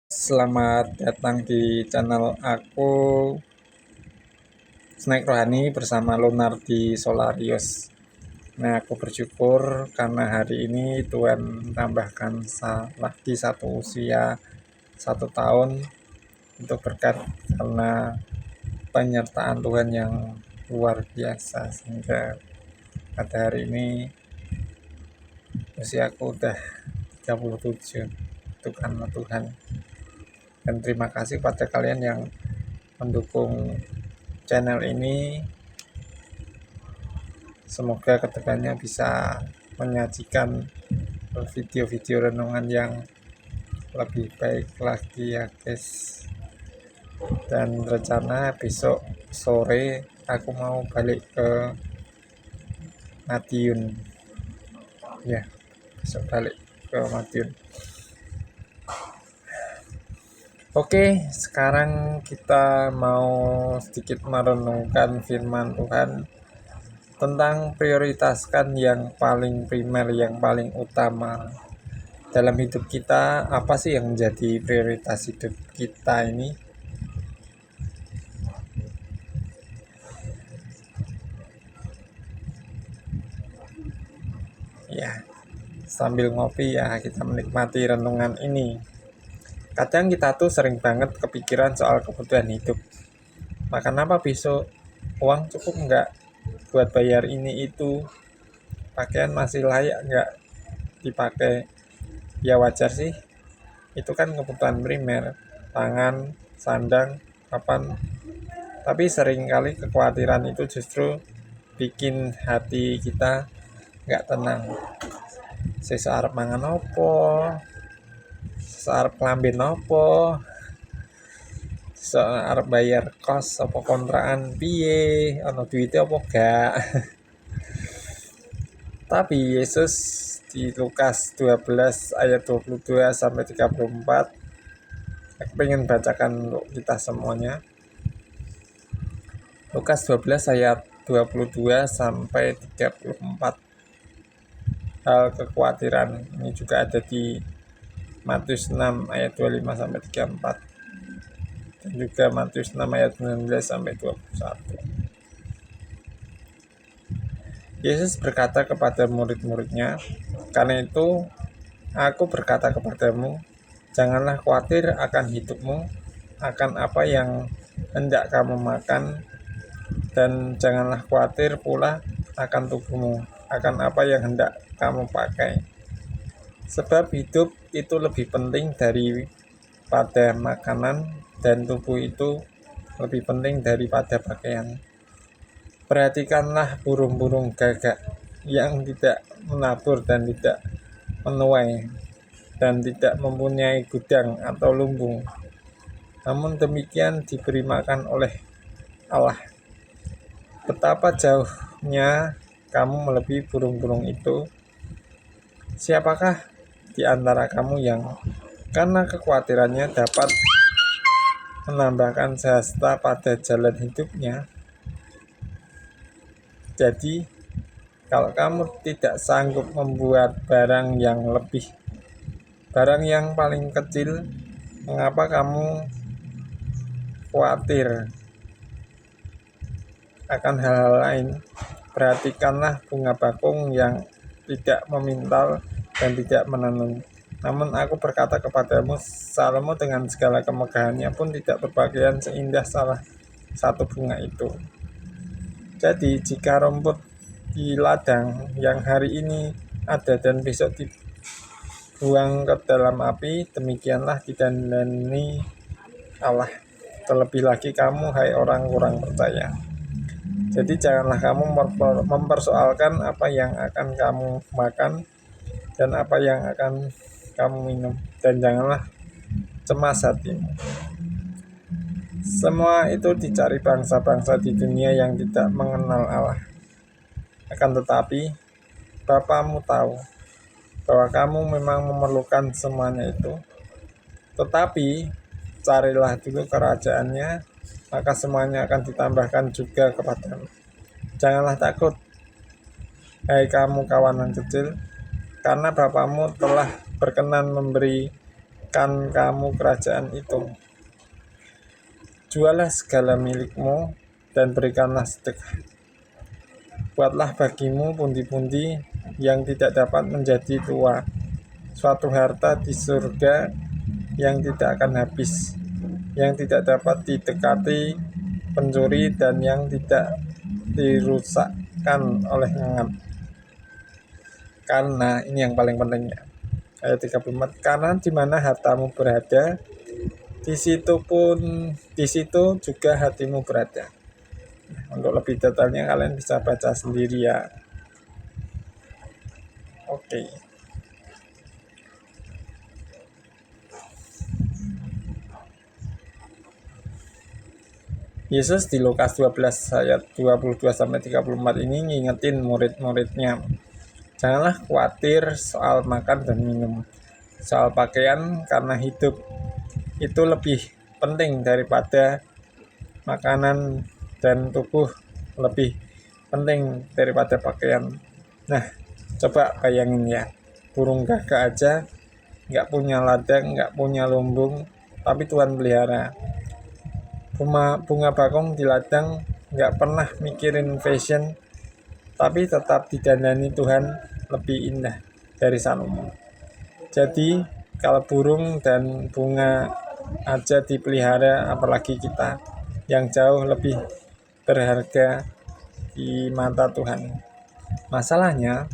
Selamat datang di channel aku, Snack Rohani bersama Lunardi Solarius. Nah, aku bersyukur karena hari ini Tuhan tambahkan lagi satu usia 1 tahun untuk berkat karena penyertaan Tuhan yang luar biasa sehingga pada hari ini usiaku udah 37. Itu karena Tuhan. Dan terima kasih pada kalian yang mendukung channel ini. Semoga kedepannya bisa menyajikan video-video renungan yang lebih baik lagi ya guys. Dan rencana besok sore aku mau balik ke Madiun ya, besok balik ke Madiun. Oke, sekarang kita mau sedikit merenungkan firman Tuhan tentang prioritaskan yang paling primer, yang paling utama dalam hidup kita. Apa sih yang menjadi prioritas hidup kita ini? Ya, sambil ngopi ya kita menikmati renungan ini. Kadang kita tuh sering banget kepikiran soal kebutuhan hidup. Makan apa besok? Uang cukup nggak buat bayar ini itu? Pakaian masih layak nggak dipakai? Ya wajar sih, itu kan kebutuhan primer, pangan, sandang, papan. Tapi seringkali kekhawatiran itu justru bikin hati kita nggak tenang. Sesa arep mangan opo, sesa arep nglamben opo, sesa arep bayar kos apa kontrakan piye, ana duite apa gak. Tapi Yesus di Lukas 12 ayat 22 sampai 34, aku pengen bacakan untuk kita semuanya. Lukas 12 ayat 22 sampai 34. Hal kekhawatiran ini juga ada di Matius 6 ayat 25 sampai 34 dan juga Matius 6 ayat 19 sampai 21. Yesus berkata kepada murid-muridnya, "Karena itu aku berkata kepadamu, janganlah khawatir akan hidupmu, akan apa yang hendak kamu makan, dan janganlah khawatir pula akan tubuhmu, akan apa yang hendak kamu pakai. Sebab hidup itu lebih penting daripada makanan, dan tubuh itu lebih penting daripada pakaian. Perhatikanlah burung-burung gagak yang tidak menabur dan tidak menuai, dan tidak mempunyai gudang atau lumbung. Namun demikian diberi makan oleh Allah. Betapa jauhnya kamu melebihi burung-burung itu. Siapakah di antara kamu yang karena kekhawatirannya dapat menambahkan sehasta pada jalan hidupnya? Jadi, kalau kamu tidak sanggup membuat barang yang paling kecil, mengapa kamu khawatir akan hal-hal lain? Perhatikanlah bunga bakung yang tidak memintal dan tidak menenun. Namun aku berkata kepadamu, Salomo dengan segala kemegahannya pun tidak berpakaian seindah salah satu bunga itu. Jadi jika rumput di ladang yang hari ini ada dan besok dibuang ke dalam api, demikianlah didandani Allah. Terlebih lagi kamu, hai orang kurang percaya. Jadi janganlah kamu mempersoalkan apa yang akan kamu makan dan apa yang akan kamu minum, dan janganlah cemas hatimu. Semua itu dicari bangsa-bangsa di dunia yang tidak mengenal Allah. Akan tetapi Bapamu tahu bahwa kamu memang memerlukan semuanya itu. Tetapi carilah dulu kerajaannya, maka semuanya akan ditambahkan juga kepadamu. Janganlah takut, hai kamu kawanan kecil, karena Bapamu telah berkenan memberi kamu kerajaan itu. Jualah segala milikmu dan berikanlah sedekah. Buatlah bagimu pundi-pundi yang tidak dapat menjadi tua, suatu harta di surga yang tidak akan habis, yang tidak dapat didekati pencuri dan yang tidak dirusakkan oleh ngengat. Karena ini yang paling pentingnya, ayat 34, karena di mana hartamu berada, di situ juga hatimu berada. Untuk lebih detailnya kalian bisa baca sendiri ya. Oke. Yesus di Lukas 12 ayat 22-34 ini ngingetin murid-muridnya, janganlah khawatir soal makan dan minum, soal pakaian, karena hidup itu lebih penting daripada makanan dan tubuh lebih penting daripada pakaian. Nah, coba bayangin ya, burung gagak aja nggak punya ladang, nggak punya lumbung, tapi Tuhan pelihara. Bunga bakung di ladang nggak pernah mikirin fashion, tapi tetap didandani Tuhan lebih indah dari Salomo. Jadi kalau burung dan bunga aja dipelihara, apalagi kita yang jauh lebih berharga di mata Tuhan. Masalahnya,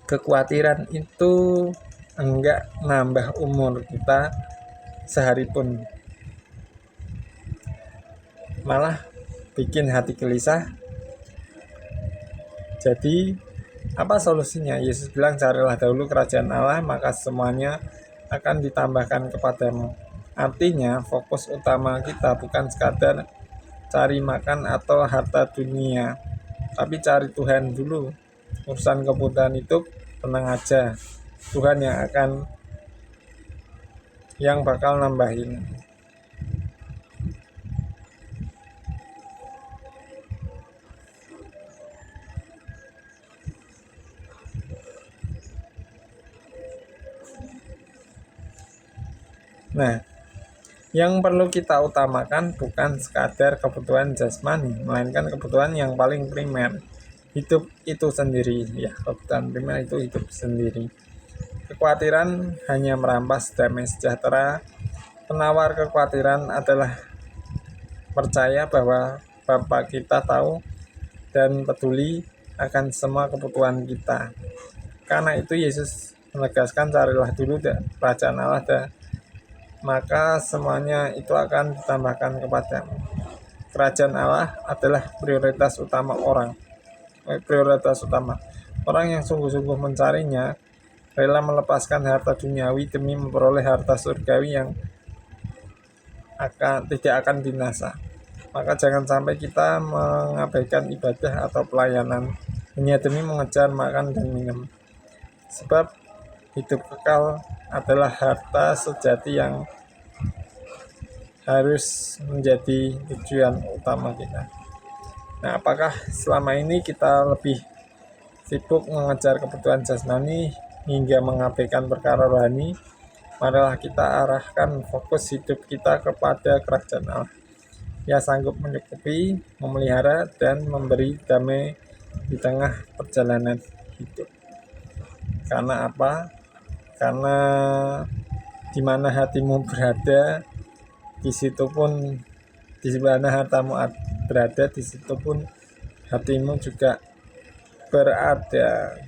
kekhawatiran itu enggak nambah umur kita sehari pun, malah bikin hati gelisah. Jadi apa solusinya? Yesus bilang, carilah dahulu kerajaan Allah, maka semuanya akan ditambahkan kepadamu. Artinya fokus utama kita bukan sekadar cari makan atau harta dunia, tapi cari Tuhan dulu. Urusan kebutuhan hidup tenang aja, Tuhan yang bakal nambahin. Nah, yang perlu kita utamakan bukan sekadar kebutuhan jasmani, melainkan kebutuhan yang paling primer, hidup itu sendiri. Ya, kebutuhan primer itu hidup sendiri. Kekhawatiran hanya merampas damai sejahtera. Penawar kekhawatiran adalah percaya bahwa Bapa kita tahu dan peduli akan semua kebutuhan kita. Karena itu Yesus menegaskan, carilah dulu kerajaan Allah, maka semuanya itu akan ditambahkan kepadamu. Kerajaan Allah adalah prioritas utama orang yang sungguh-sungguh mencarinya, rela melepaskan harta duniawi demi memperoleh harta surgawi yang tidak akan binasa. Maka jangan sampai kita mengabaikan ibadah atau pelayanan hanya demi mengejar makan dan minum, sebab hidup kekal adalah harta sejati yang harus menjadi tujuan utama kita. Nah, apakah selama ini kita lebih sibuk mengejar kebutuhan jasmani hingga mengabaikan perkara rohani? Marilah kita arahkan fokus hidup kita kepada kerajaan Allah. Ia sanggup mencukupi, memelihara, dan memberi damai di tengah perjalanan hidup. Karena apa? Karena di mana hatimu berada, di mana hartamu berada, di situ pun hatimu juga berada.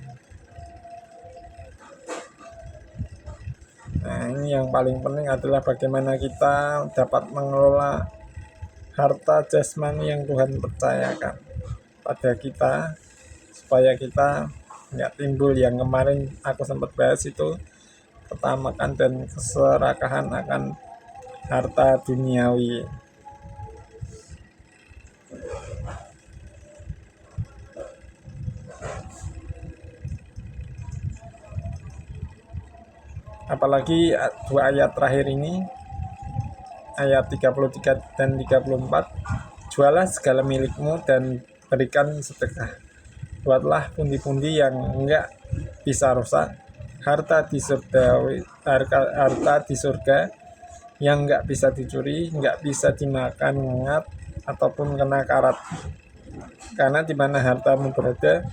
Nah, ini yang paling penting adalah bagaimana kita dapat mengelola harta jasmani yang Tuhan percayakan pada kita, supaya kita nggak timbul yang kemarin aku sempat bahas itu, ketamakan dan keserakahan akan harta duniawi. Apalagi dua ayat terakhir ini, ayat 33 dan 34, jualah segala milikmu dan berikan sedekah. Buatlah pundi-pundi yang enggak bisa rusak, harta di surga yang nggak bisa dicuri, nggak bisa dimakan nyengat ataupun kena karat. Karena di mana hartamu berada,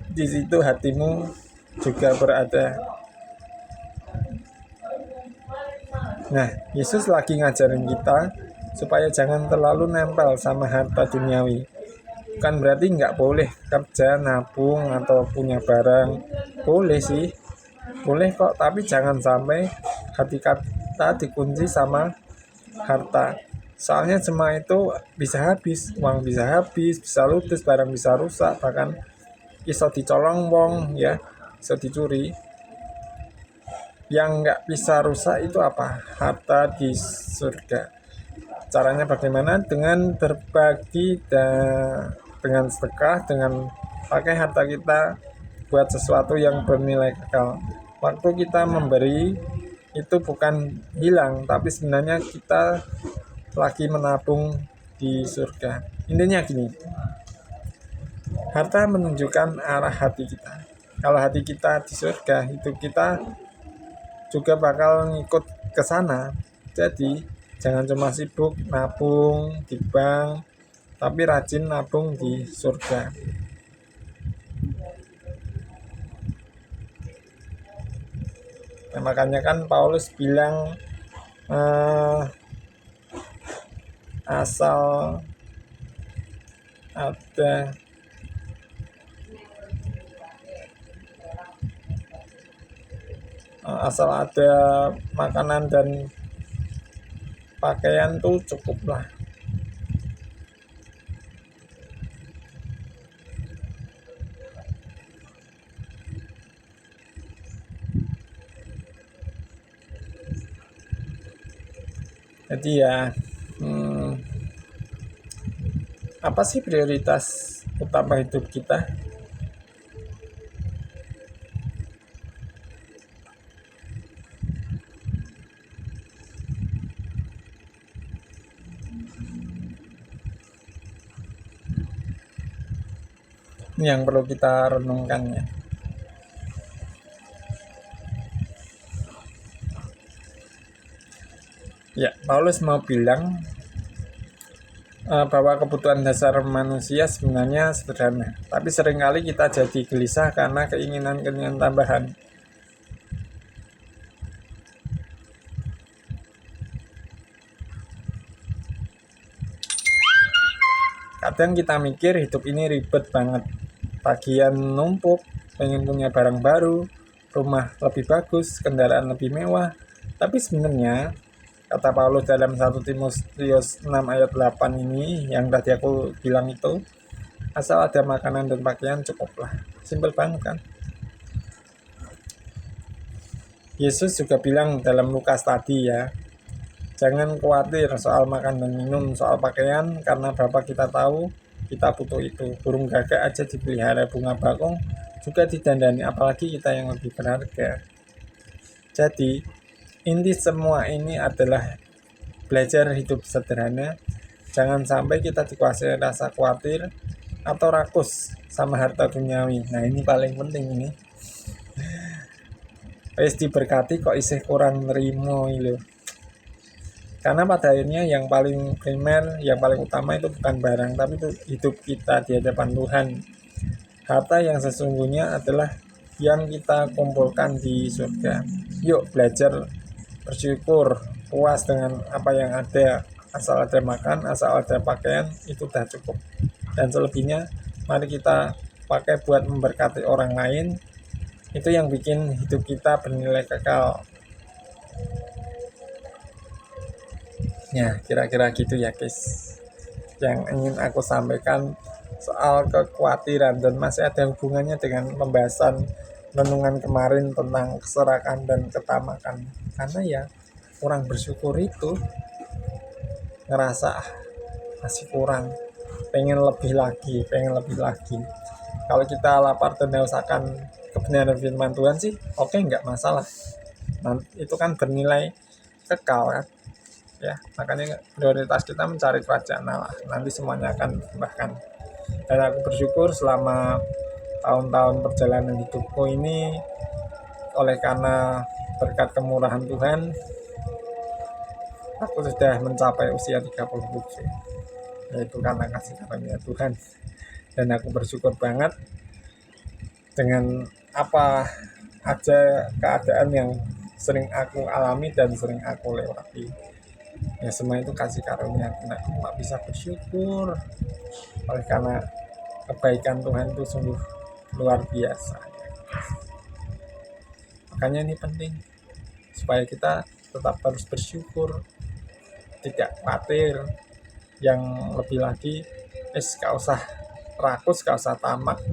di situ hatimu juga berada. Nah, Yesus lagi ngajarin kita supaya jangan terlalu nempel sama harta duniawi. Bukan berarti nggak boleh kerja, nabung, atau punya barang. Boleh sih, boleh kok, tapi jangan sampai hati kita dikunci sama harta. Soalnya semua itu bisa habis, uang bisa habis, bisa ludes, barang bisa rusak, bahkan bisa dicolong wong, ya, bisa dicuri. Yang nggak bisa rusak itu apa? Harta di surga. Caranya bagaimana? Dengan berbagi dan dengan sedekah, dengan pakai harta kita buat sesuatu yang bernilai kekal. Waktu kita memberi itu bukan hilang, tapi sebenarnya kita lagi menabung di surga. Intinya gini, harta menunjukkan arah hati kita. Kalau hati kita di surga, itu kita juga bakal ngikut ke sana. Jadi jangan cuma sibuk nabung di bank, tapi rajin nabung di surga. Nah, makanya kan Paulus bilang asal ada makanan dan pakaian tuh cukup lah. Jadi ya, apa sih prioritas utama hidup kita? Ini yang perlu kita renungkan ya. Ya, Paulus mau bilang bahwa kebutuhan dasar manusia sebenarnya sederhana, tapi seringkali kita jadi gelisah karena keinginan-keinginan tambahan. Kadang kita mikir hidup ini ribet banget, tagihan numpuk, pengen punya barang baru, rumah lebih bagus, kendaraan lebih mewah. Tapi sebenarnya kata Paulus dalam 1 Timotius 6 ayat 8 ini yang tadi aku bilang itu, asal ada makanan dan pakaian cukuplah. Simpel banget kan? Yesus juga bilang dalam Lukas tadi ya, jangan khawatir soal makan dan minum, soal pakaian, karena Bapa kita tahu kita butuh itu. Burung gagak aja dipelihara, bunga bakung juga didandani, apalagi kita yang lebih berharga. Jadi, inti semua ini adalah belajar hidup sederhana. Jangan sampai kita dikuasai rasa khawatir atau rakus sama harta duniawi. Nah, ini paling penting ini. Wis diberkati kok isih kurang nerimo itu. Karena pada akhirnya yang paling primer, yang paling utama itu bukan barang, tapi itu hidup kita di hadapan Tuhan. Harta yang sesungguhnya adalah yang kita kumpulkan di surga. Yuk belajar bersyukur, puas dengan apa yang ada. Asal ada makan, asal ada pakaian, itu udah cukup. Dan selebihnya, mari kita pakai buat memberkati orang lain. Itu yang bikin hidup kita bernilai kekal. Ya, kira-kira gitu ya guys, yang ingin aku sampaikan soal kekhawatiran, dan masih ada hubungannya dengan pembahasan renungan kemarin tentang keserakahan dan ketamakan. Karena ya kurang bersyukur itu ngerasa masih kurang, pengen lebih lagi. Kalau kita lapar dan haus akan kebenaran firman Tuhan sih oke, nggak masalah. Nanti itu kan bernilai kekal kan ya. Makanya prioritas kita mencari kerajaan Allah, nanti semuanya akan ditambahkan. Dan aku bersyukur selama tahun-tahun perjalanan hidupku ini oleh karena berkat kemurahan Tuhan aku sudah mencapai usia 37, yaitu karena kasih karunia Tuhan. Dan aku bersyukur banget dengan apa aja keadaan yang sering aku alami dan sering aku lewati. Ya semua itu kasih karunia. Nah, aku cuma bisa bersyukur oleh karena kebaikan Tuhan itu sungguh luar biasa. Makanya ini penting supaya kita tetap terus bersyukur, tidak khawatir. Yang lebih lagi, gak usah rakus, gak usah tamak.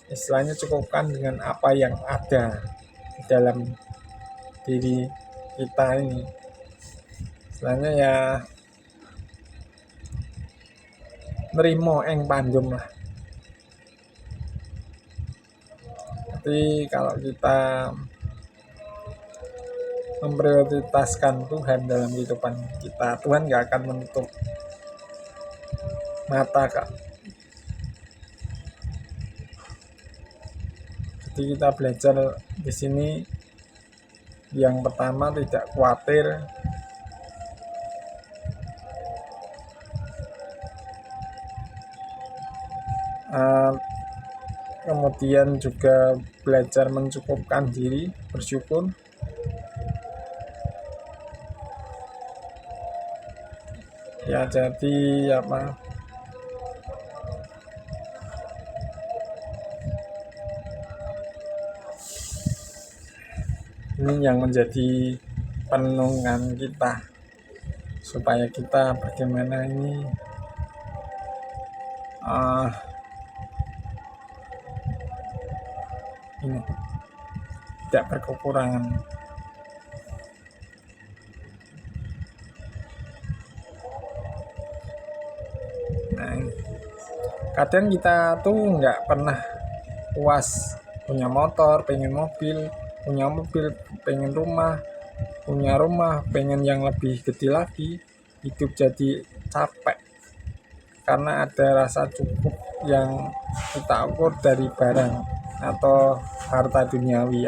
Istilahnya cukupkan dengan apa yang ada di dalam diri kita ini. Istilahnya ya nerimo eng pandum lah. Tapi kalau kita memprioritaskan Tuhan dalam kehidupan kita, Tuhan gak akan menutup mata, Kak. Jadi kita belajar di sini yang pertama tidak khawatir, kemudian juga belajar mencukupkan diri, bersyukur. Ya jadi apa? Ini yang menjadi penenungan kita supaya kita bagaimana ini tidak berkekurangan. Nah, kadang kita tuh nggak pernah puas, punya motor pengen mobil, punya mobil pengen rumah, punya rumah pengen yang lebih gede lagi. Hidup jadi capek karena ada rasa cukup yang kita ukur dari barang atau harta duniawi.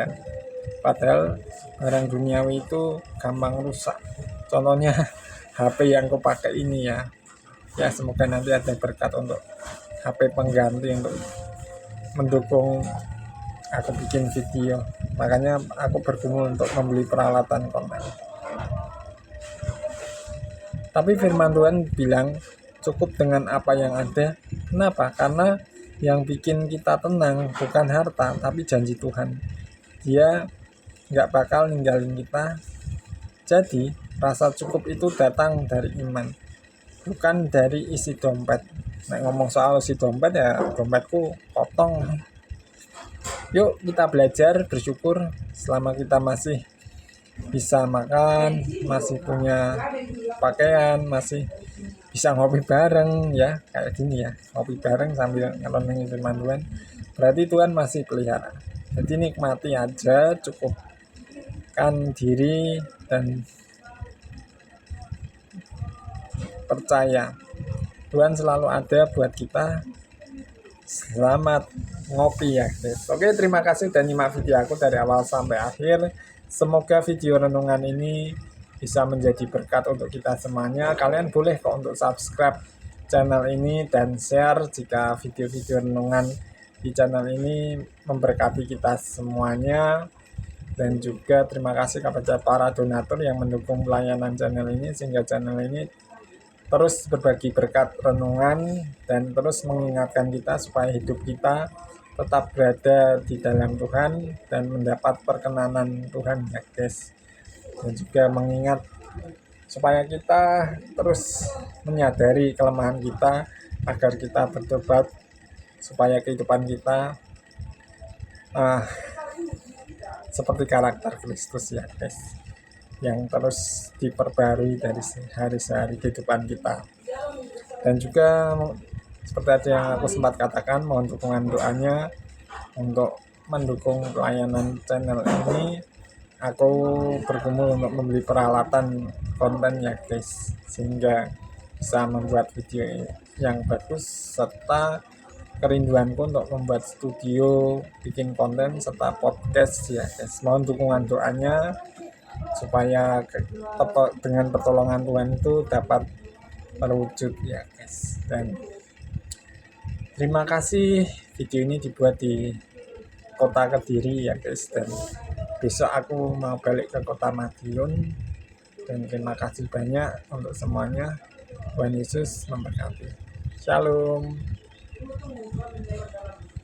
Padahal barang duniawi itu gampang rusak. Contohnya HP yang aku pakai ini ya semoga nanti ada berkat untuk HP pengganti untuk mendukung aku bikin video. Makanya aku bergumul untuk membeli peralatan konten. Tapi firman Tuhan bilang cukup dengan apa yang ada. Kenapa? Karena yang bikin kita tenang bukan harta, tapi janji Tuhan. Dia gak bakal ninggalin kita. Jadi rasa cukup itu datang dari iman, bukan dari isi dompet. Nah, ngomong soal isi dompet ya dompetku potong. Yuk kita belajar bersyukur selama kita masih bisa makan, masih punya pakaian, masih bisa ngopi bareng ya, kayak gini ya, ngopi bareng sambil ngelonengin firman Tuhan. Berarti Tuhan masih pelihara. Jadi nikmati aja, cukupkan diri dan percaya Tuhan selalu ada buat kita. Selamat ngopi ya guys. Oke, terima kasih dan nyimak video aku dari awal sampai akhir. Semoga video renungan ini bisa menjadi berkat untuk kita semuanya. Kalian boleh kok untuk subscribe channel ini dan share jika video-video renungan di channel ini memberkati kita semuanya. Dan juga terima kasih kepada para donatur yang mendukung pelayanan channel ini sehingga channel ini terus berbagi berkat renungan dan terus mengingatkan kita supaya hidup kita tetap berada di dalam Tuhan dan mendapat perkenanan Tuhan ya guys. Dan juga mengingat supaya kita terus menyadari kelemahan kita agar kita bertobat supaya kehidupan kita seperti karakter Kristus ya guys, yang terus diperbarui dari hari-hari kehidupan kita. Dan juga seperti yang aku sempat katakan, mohon dukungan doanya untuk mendukung pelayanan channel ini. Aku bergumul untuk membeli peralatan konten ya guys, sehingga bisa membuat video yang bagus serta kerinduanku untuk membuat studio, bikin konten serta podcast ya guys. Mohon dukungan doanya supaya dengan pertolongan Tuhan itu dapat terwujud ya guys. Dan terima kasih, video ini dibuat di kota Kediri ya guys, dan besok aku mau balik ke kota Madiun. Dan terima kasih banyak untuk semuanya. Tuhan Yesus memberkati. Shalom.